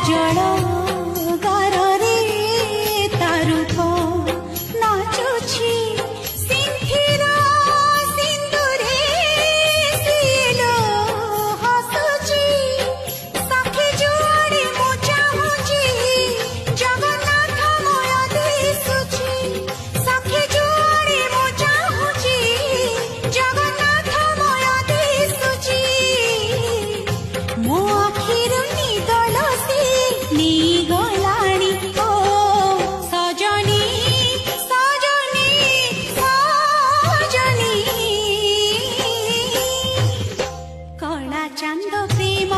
जल गारे तारूप नाचुछि सिंथिरा सिंदूरे सिलो हसुछि सखी जुआड़ी मु चाहुछि जगन्नाथ मोय दिसुछि सखी जुआड़ी मु चाहुछि जगन्नाथ मोय दिसुछि मो आखिर निदल से निगलाणी ओ सजनी सजनी सजनी कला चांद प्रेम